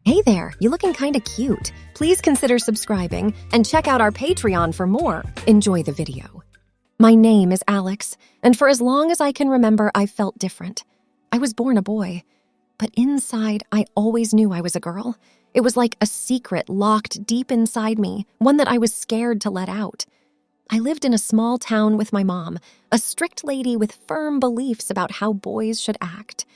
Hey there, you looking kinda cute. Please consider subscribing and check out our Patreon for more. Enjoy the video. My name is Alex, and for as long as I can remember, I've felt different. I was born a boy, but inside, I always knew I was a girl. It was like a secret locked deep inside me, one that I was scared to let out. I lived in a small town with my mom, a strict lady with firm beliefs about how boys should act.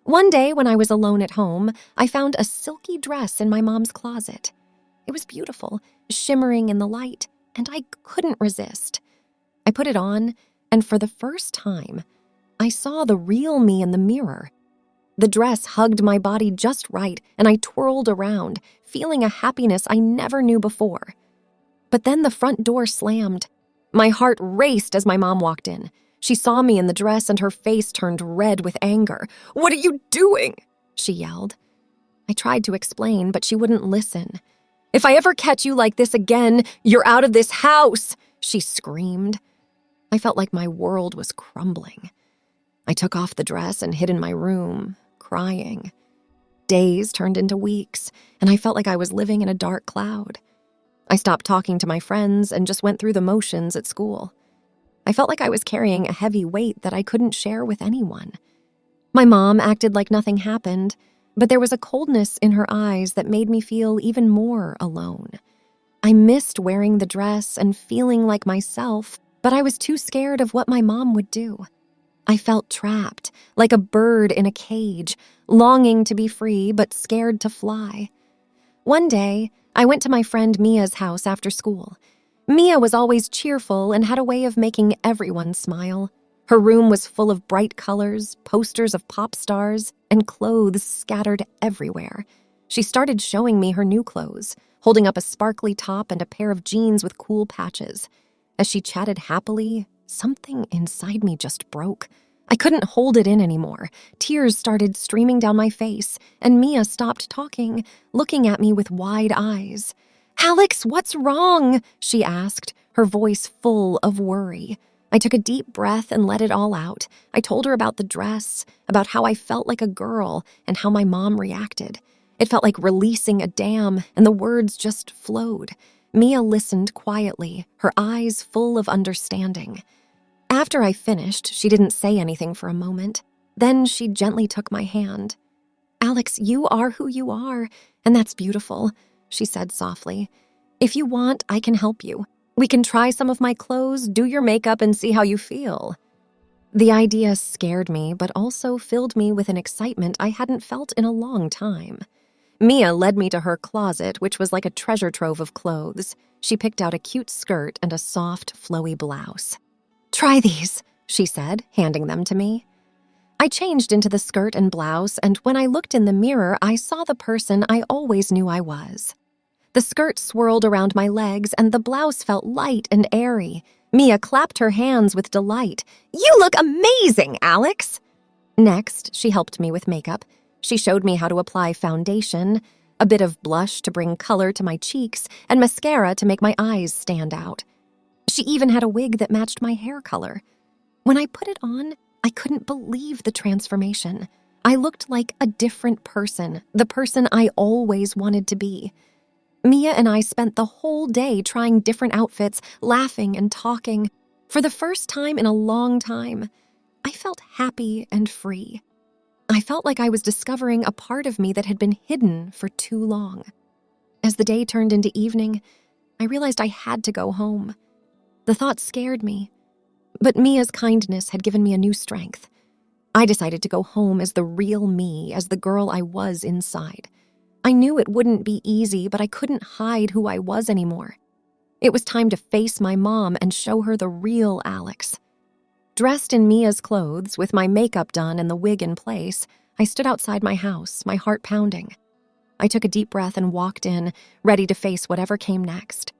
One day when I was alone at home, I found a silky dress in my mom's closet. It was beautiful, shimmering in the light, and I couldn't resist. I put it on, and for the first time, I saw the real me in the mirror. The dress hugged my body just right, and I twirled around, feeling a happiness I never knew before. But then the front door slammed. My heart raced as my mom walked in. She saw me in the dress and her face turned red with anger. "What are you doing?" she yelled. I tried to explain, but she wouldn't listen. "If I ever catch you like this again, you're out of this house," she screamed. I felt like my world was crumbling. I took off the dress and hid in my room, crying. Days turned into weeks, and I felt like I was living in a dark cloud. I stopped talking to my friends and just went through the motions at school. I felt like I was carrying a heavy weight that I couldn't share with anyone. My mom acted like nothing happened, but there was a coldness in her eyes that made me feel even more alone. I missed wearing the dress and feeling like myself, but I was too scared of what my mom would do. I felt trapped, like a bird in a cage, longing to be free but scared to fly. One day, I went to my friend Mia's house after school. Mia was always cheerful and had a way of making everyone smile. Her room was full of bright colors, posters of pop stars, and clothes scattered everywhere. She started showing me her new clothes, holding up a sparkly top and a pair of jeans with cool patches. As she chatted happily, something inside me just broke. I couldn't hold it in anymore. Tears started streaming down my face, and Mia stopped talking, looking at me with wide eyes. "Alex, what's wrong?" she asked, her voice full of worry. I took a deep breath and let it all out. I told her about the dress, about how I felt like a girl, and how my mom reacted. It felt like releasing a dam, and the words just flowed. Mia listened quietly, her eyes full of understanding. After I finished, she didn't say anything for a moment. Then she gently took my hand. "Alex, you are who you are, and that's beautiful," she said softly. "If you want, I can help you. We can try some of my clothes, do your makeup, and see how you feel." The idea scared me, but also filled me with an excitement I hadn't felt in a long time. Mia led me to her closet, which was like a treasure trove of clothes. She picked out a cute skirt and a soft, flowy blouse. "Try these," she said, handing them to me. I changed into the skirt and blouse, and when I looked in the mirror, I saw the person I always knew I was. The skirt swirled around my legs, and the blouse felt light and airy. Mia clapped her hands with delight. "You look amazing, Alex!" Next, she helped me with makeup. She showed me how to apply foundation, a bit of blush to bring color to my cheeks, and mascara to make my eyes stand out. She even had a wig that matched my hair color. When I put it on, I couldn't believe the transformation. I looked like a different person, the person I always wanted to be. Mia and I spent the whole day trying different outfits, laughing and talking. For the first time in a long time, I felt happy and free. I felt like I was discovering a part of me that had been hidden for too long. As the day turned into evening, I realized I had to go home. The thought scared me, but Mia's kindness had given me a new strength. I decided to go home as the real me, as the girl I was inside. I knew it wouldn't be easy, but I couldn't hide who I was anymore. It was time to face my mom and show her the real Alex. Dressed in Mia's clothes, with my makeup done and the wig in place, I stood outside my house, my heart pounding. I took a deep breath and walked in, ready to face whatever came next.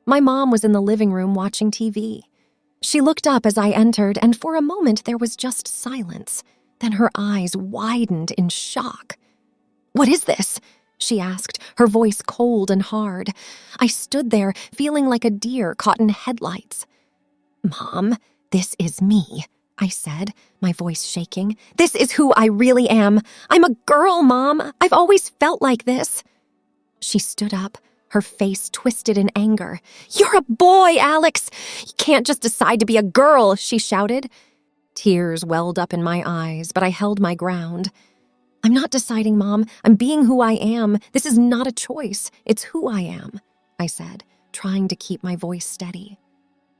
My mom was in the living room watching TV. She looked up as I entered, and for a moment there was just silence. Then her eyes widened in shock. "What is this?" she asked, her voice cold and hard. I stood there, feeling like a deer caught in headlights. "Mom, this is me," I said, my voice shaking. "This is who I really am. I'm a girl, Mom. I've always felt like this." She stood up, her face twisted in anger. "You're a boy, Alex! You can't just decide to be a girl," she shouted. Tears welled up in my eyes, but I held my ground. "I'm not deciding, Mom. I'm being who I am. This is not a choice. It's who I am," I said, trying to keep my voice steady.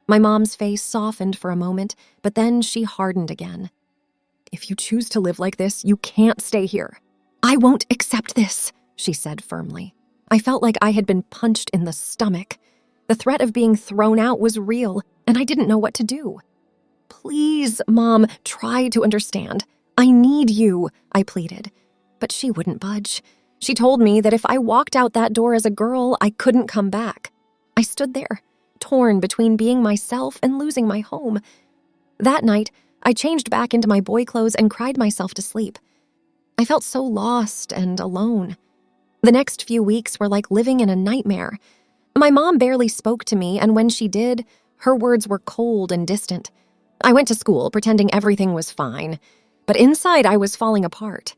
My mom's face softened for a moment, but then she hardened again. "If you choose to live like this, you can't stay here." "I won't accept this," she said firmly. I felt like I had been punched in the stomach. The threat of being thrown out was real, and I didn't know what to do. "Please, Mom, try to understand. I need you," I pleaded. But she wouldn't budge. She told me that if I walked out that door as a girl, I couldn't come back. I stood there, torn between being myself and losing my home. That night, I changed back into my boy clothes and cried myself to sleep. I felt so lost and alone. The next few weeks were like living in a nightmare. My mom barely spoke to me, and when she did, her words were cold and distant. I went to school pretending everything was fine, but inside I was falling apart.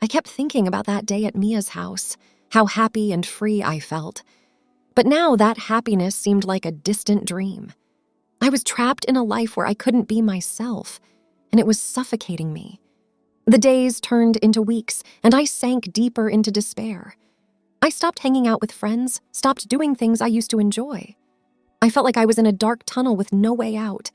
I kept thinking about that day at Mia's house, how happy and free I felt. But now that happiness seemed like a distant dream. I was trapped in a life where I couldn't be myself, and it was suffocating me. The days turned into weeks, and I sank deeper into despair. I stopped hanging out with friends, stopped doing things I used to enjoy. I felt like I was in a dark tunnel with no way out.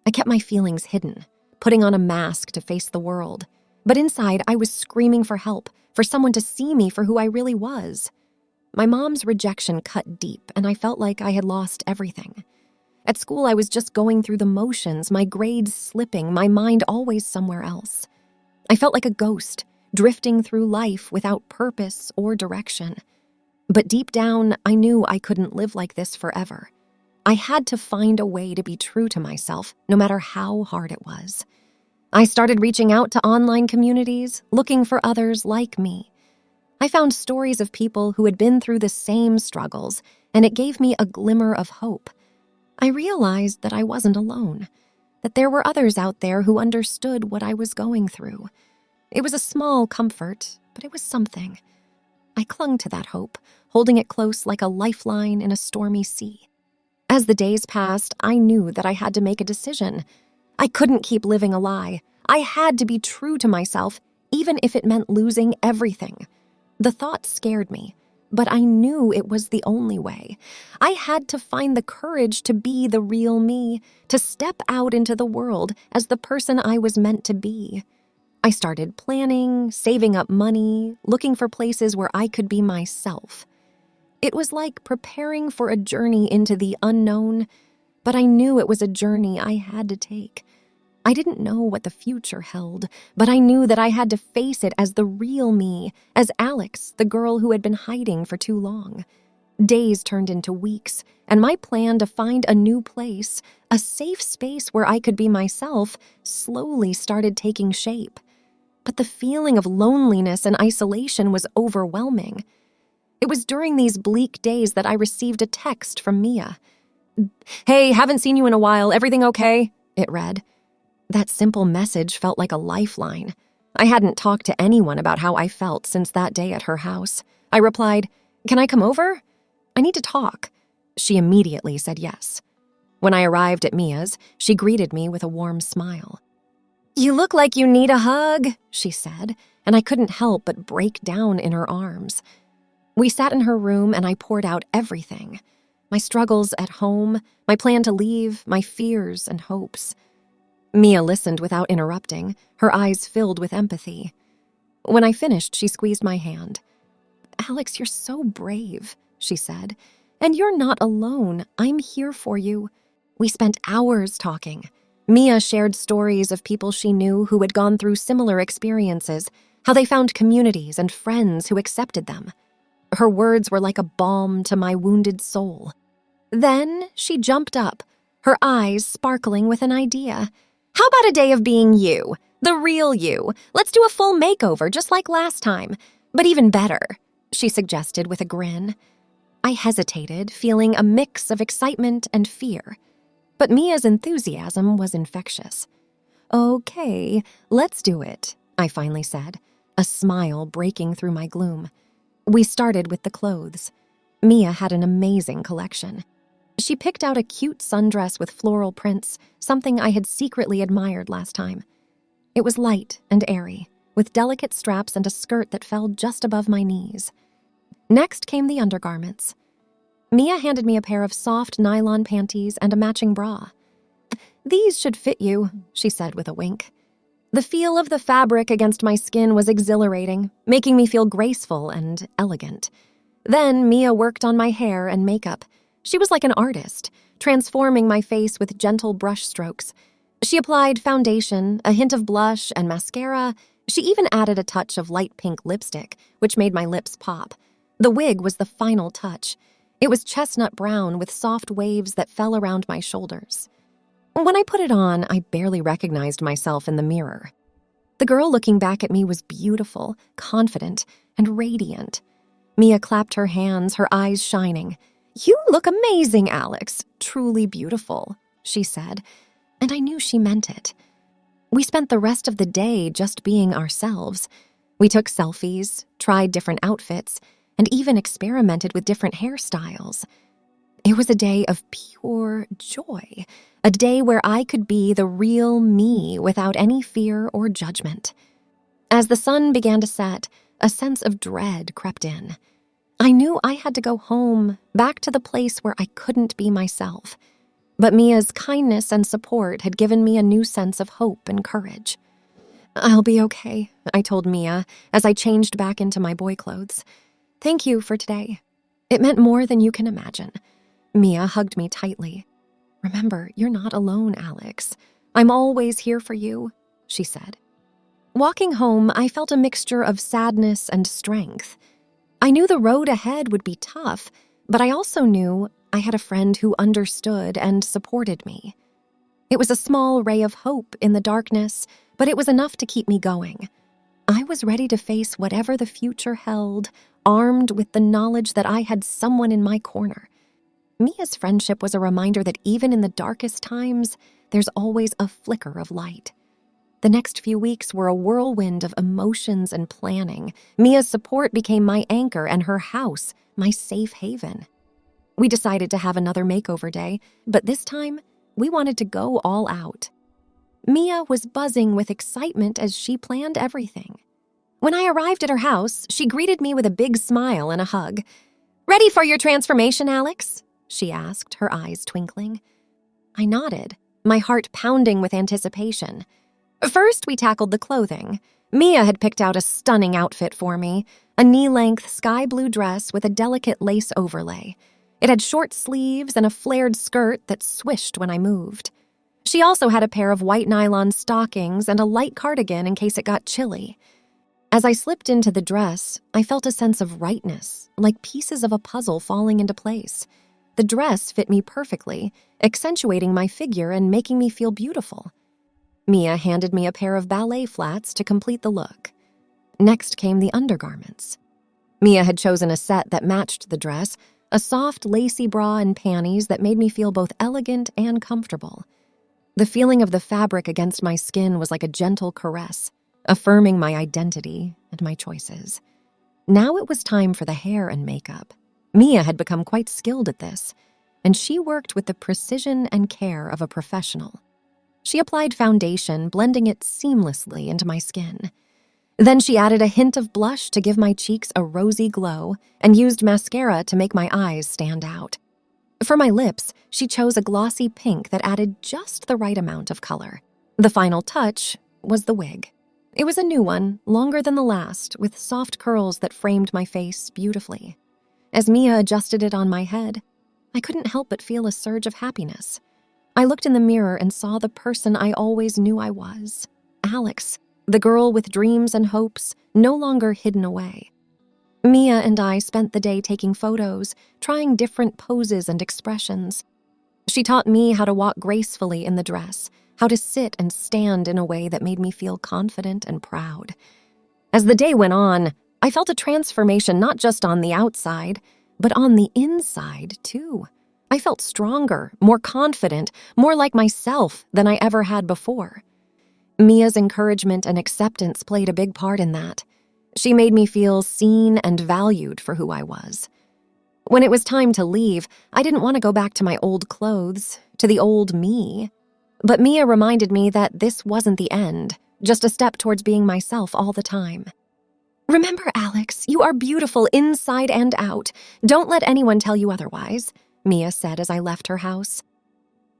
I kept my feelings hidden, putting on a mask to face the world. But inside, I was screaming for help, for someone to see me for who I really was. My mom's rejection cut deep, and I felt like I had lost everything. At school, I was just going through the motions, my grades slipping, my mind always somewhere else. I felt like a ghost, drifting through life without purpose or direction. But deep down, I knew I couldn't live like this forever. I had to find a way to be true to myself, no matter how hard it was. I started reaching out to online communities, looking for others like me. I found stories of people who had been through the same struggles, and it gave me a glimmer of hope. I realized that I wasn't alone, that there were others out there who understood what I was going through. It was a small comfort, but it was something. I clung to that hope, holding it close like a lifeline in a stormy sea. As the days passed, I knew that I had to make a decision. I couldn't keep living a lie. I had to be true to myself, even if it meant losing everything. The thought scared me, but I knew it was the only way. I had to find the courage to be the real me, to step out into the world as the person I was meant to be. I started planning, saving up money, looking for places where I could be myself. It was like preparing for a journey into the unknown, but I knew it was a journey I had to take. I didn't know what the future held, but I knew that I had to face it as the real me, as Alex, the girl who had been hiding for too long. Days turned into weeks, and my plan to find a new place, a safe space where I could be myself, slowly started taking shape. But the feeling of loneliness and isolation was overwhelming. It was during these bleak days that I received a text from Mia. "Hey, haven't seen you in a while. Everything okay?" it read. That simple message felt like a lifeline. I hadn't talked to anyone about how I felt since that day at her house. I replied, "Can I come over? I need to talk." She immediately said yes. When I arrived at Mia's, she greeted me with a warm smile. "You look like you need a hug," she said, and I couldn't help but break down in her arms. We sat in her room and I poured out everything. My struggles at home, my plan to leave, my fears and hopes. Mia listened without interrupting, her eyes filled with empathy. When I finished, she squeezed my hand. "Alex, you're so brave," she said. "And you're not alone. I'm here for you." We spent hours talking. Mia shared stories of people she knew who had gone through similar experiences, how they found communities and friends who accepted them. Her words were like a balm to my wounded soul. Then she jumped up, her eyes sparkling with an idea. "How about a day of being you, the real you? Let's do a full makeover just like last time, but even better," she suggested with a grin. I hesitated, feeling a mix of excitement and fear. But Mia's enthusiasm was infectious. "Okay, let's do it," I finally said, a smile breaking through my gloom. We started with the clothes. Mia had an amazing collection. She picked out a cute sundress with floral prints, something I had secretly admired last time. It was light and airy, with delicate straps and a skirt that fell just above my knees. Next came the undergarments. Mia handed me a pair of soft nylon panties and a matching bra. "These should fit you," she said with a wink. The feel of the fabric against my skin was exhilarating, making me feel graceful and elegant. Then Mia worked on my hair and makeup. She was like an artist, transforming my face with gentle brush strokes. She applied foundation, a hint of blush, and mascara. She even added a touch of light pink lipstick, which made my lips pop. The wig was the final touch. It was chestnut brown with soft waves that fell around my shoulders. When I put it on, I barely recognized myself in the mirror. The girl looking back at me was beautiful, confident, and radiant. Mia clapped her hands, her eyes shining. "You look amazing, Alex. Truly beautiful," she said, and I knew she meant it. We spent the rest of the day just being ourselves. We took selfies, tried different outfits, and even experimented with different hairstyles. It was a day of pure joy, a day where I could be the real me without any fear or judgment. As the sun began to set, a sense of dread crept in. I knew I had to go home, back to the place where I couldn't be myself. But Mia's kindness and support had given me a new sense of hope and courage. "I'll be okay," I told Mia as I changed back into my boy clothes. "Thank you for today. It meant more than you can imagine." Mia hugged me tightly. "Remember, you're not alone, Alex. I'm always here for you," she said. Walking home, I felt a mixture of sadness and strength. I knew the road ahead would be tough, but I also knew I had a friend who understood and supported me. It was a small ray of hope in the darkness, but it was enough to keep me going. I was ready to face whatever the future held, armed with the knowledge that I had someone in my corner. Mia's friendship was a reminder that even in the darkest times, there's always a flicker of light. The next few weeks were a whirlwind of emotions and planning. Mia's support became my anchor and her house, my safe haven. We decided to have another makeover day, but this time, we wanted to go all out. Mia was buzzing with excitement as she planned everything. When I arrived at her house, she greeted me with a big smile and a hug. "Ready for your transformation, Alex?" she asked, her eyes twinkling. I nodded, my heart pounding with anticipation. First, we tackled the clothing. Mia had picked out a stunning outfit for me, a knee-length sky blue dress with a delicate lace overlay. It had short sleeves and a flared skirt that swished when I moved. She also had a pair of white nylon stockings and a light cardigan in case it got chilly. As I slipped into the dress, I felt a sense of rightness, like pieces of a puzzle falling into place. The dress fit me perfectly, accentuating my figure and making me feel beautiful. Mia handed me a pair of ballet flats to complete the look. Next came the undergarments. Mia had chosen a set that matched the dress, a soft, lacy bra and panties that made me feel both elegant and comfortable. The feeling of the fabric against my skin was like a gentle caress, affirming my identity and my choices. Now it was time for the hair and makeup. Mia had become quite skilled at this, and she worked with the precision and care of a professional. She applied foundation, blending it seamlessly into my skin. Then she added a hint of blush to give my cheeks a rosy glow and used mascara to make my eyes stand out. For my lips, she chose a glossy pink that added just the right amount of color. The final touch was the wig. It was a new one, longer than the last, with soft curls that framed my face beautifully. As Mia adjusted it on my head, I couldn't help but feel a surge of happiness. I looked in the mirror and saw the person I always knew I was, Alex, the girl with dreams and hopes, no longer hidden away. Mia and I spent the day taking photos, trying different poses and expressions. She taught me how to walk gracefully in the dress, how to sit and stand in a way that made me feel confident and proud. As the day went on, I felt a transformation not just on the outside, but on the inside, too. I felt stronger, more confident, more like myself than I ever had before. Mia's encouragement and acceptance played a big part in that. She made me feel seen and valued for who I was. When it was time to leave, I didn't want to go back to my old clothes, to the old me. But Mia reminded me that this wasn't the end, just a step towards being myself all the time. "Remember, Alex, you are beautiful inside and out. Don't let anyone tell you otherwise," Mia said as I left her house.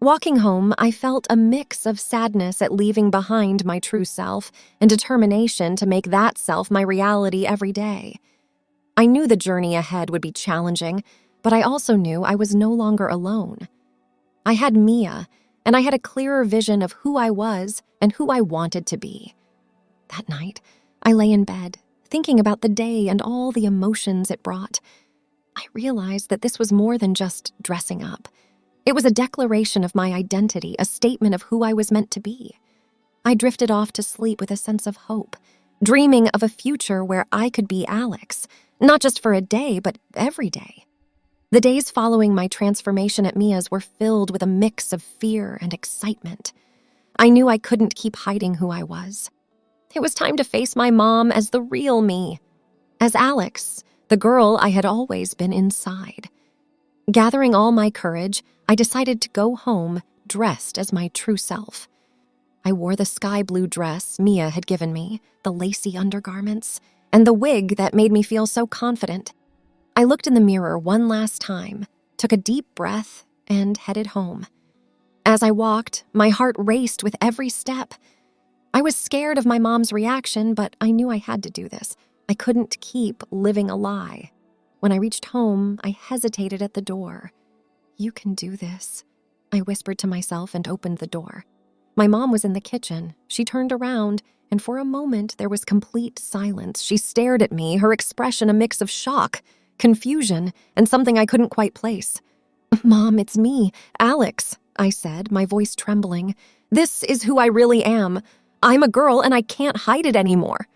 Walking home, I felt a mix of sadness at leaving behind my true self and determination to make that self my reality every day. I knew the journey ahead would be challenging, but I also knew I was no longer alone. I had Mia, and I had a clearer vision of who I was and who I wanted to be. That night, I lay in bed, thinking about the day and all the emotions it brought. I realized that this was more than just dressing up. It was a declaration of my identity, a statement of who I was meant to be. I drifted off to sleep with a sense of hope, dreaming of a future where I could be Alex, not just for a day, but every day. The days following my transformation at Mia's were filled with a mix of fear and excitement. I knew I couldn't keep hiding who I was. It was time to face my mom as the real me, as Alex, the girl I had always been inside. Gathering all my courage, I decided to go home dressed as my true self. I wore the sky blue dress Mia had given me, the lacy undergarments, and the wig that made me feel so confident. I looked in the mirror one last time, took a deep breath, and headed home. As I walked, my heart raced with every step. I was scared of my mom's reaction, but I knew I had to do this. I couldn't keep living a lie. When I reached home, I hesitated at the door. "You can do this," I whispered to myself and opened the door. My mom was in the kitchen. She turned around, and for a moment there was complete silence. She stared at me, her expression a mix of shock, confusion, and something I couldn't quite place. "Mom, it's me, Alex," I said, my voice trembling. "This is who I really am. I'm a girl and I can't hide it anymore."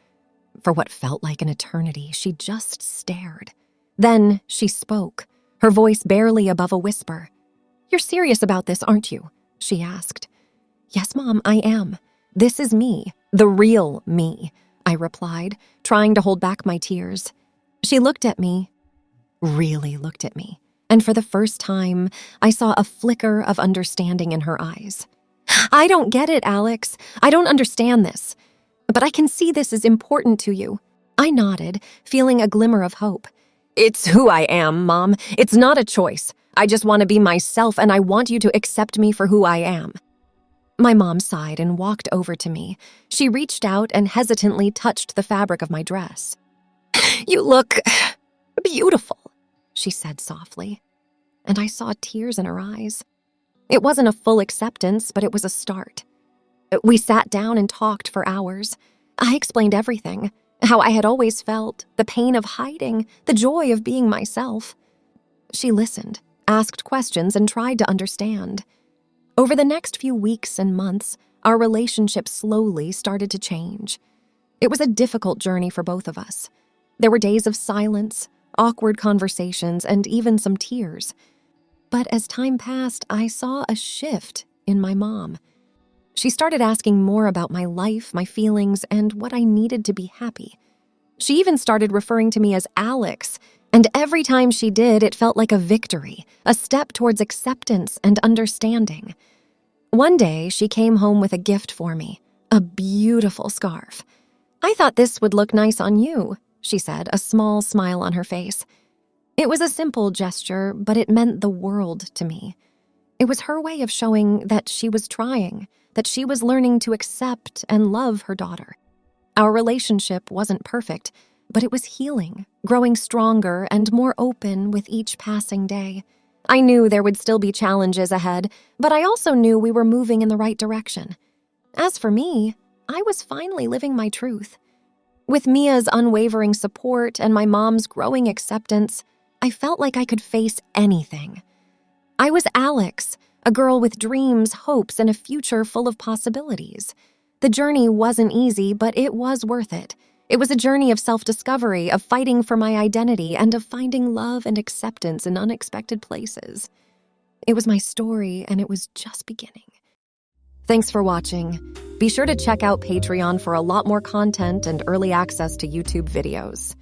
For what felt like an eternity, she just stared. Then she spoke, her voice barely above a whisper. "You're serious about this, aren't you?" she asked. "Yes, Mom, I am. This is me, the real me," I replied, trying to hold back my tears. She looked at me, really looked at me, and for the first time, I saw a flicker of understanding in her eyes. "I don't get it, Alex. I don't understand this. But I can see this is important to you." I nodded, feeling a glimmer of hope. "It's who I am, Mom. It's not a choice. I just want to be myself, and I want you to accept me for who I am." My mom sighed and walked over to me. She reached out and hesitantly touched the fabric of my dress. "You look beautiful," she said softly, and I saw tears in her eyes. It wasn't a full acceptance, but it was a start. We sat down and talked for hours. I explained everything, how I had always felt, the pain of hiding, the joy of being myself. She listened, asked questions, and tried to understand. Over the next few weeks and months, our relationship slowly started to change. It was a difficult journey for both of us. There were days of silence, awkward conversations, and even some tears. But as time passed, I saw a shift in my mom. She started asking more about my life, my feelings, and what I needed to be happy. She even started referring to me as Alex, and every time she did, it felt like a victory, a step towards acceptance and understanding. One day, she came home with a gift for me, a beautiful scarf. "I thought this would look nice on you," she said, a small smile on her face. It was a simple gesture, but it meant the world to me. It was her way of showing that she was trying, that she was learning to accept and love her daughter. Our relationship wasn't perfect, but it was healing, growing stronger and more open with each passing day. I knew there would still be challenges ahead, but I also knew we were moving in the right direction. As for me, I was finally living my truth. With Mia's unwavering support and my mom's growing acceptance, I felt like I could face anything. I was Alex, a girl with dreams, hopes, and a future full of possibilities. The journey wasn't easy, but it was worth it. It was a journey of self-discovery, of fighting for my identity, and of finding love and acceptance in unexpected places. It was my story, and it was just beginning. Thanks for watching. Be sure to check out Patreon for a lot more content and early access to YouTube videos.